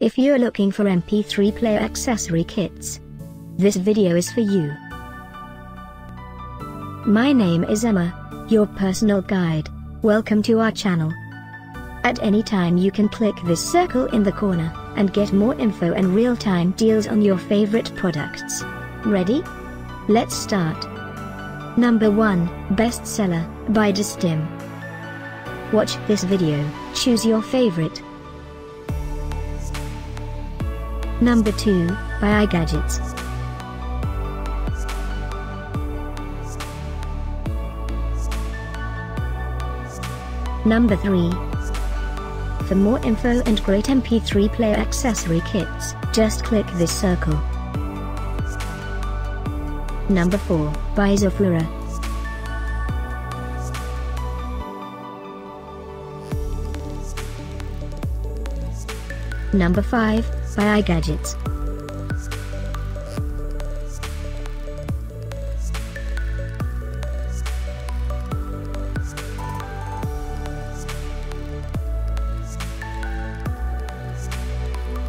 If you're looking for MP3 player accessory kits, this video is for you. My name is Emma, your personal guide. Welcome to our channel. At any time you can click this circle in the corner, and get more info and real-time deals on your favorite products. Ready? Let's start. Number 1, Bestseller, by DISDIM. Watch this video, choose your favorite. Number 2, by iGadgitz. Number 3. For more info and great MP3 player accessory kits, just click this circle. Number 4, by ZAFOORAH. Number 5, by iGadgitz.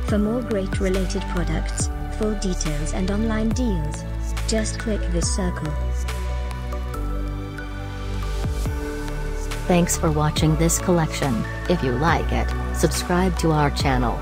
For more great related products, full details and online deals, just click this circle. Thanks for watching this collection. If you like it, subscribe to our channel.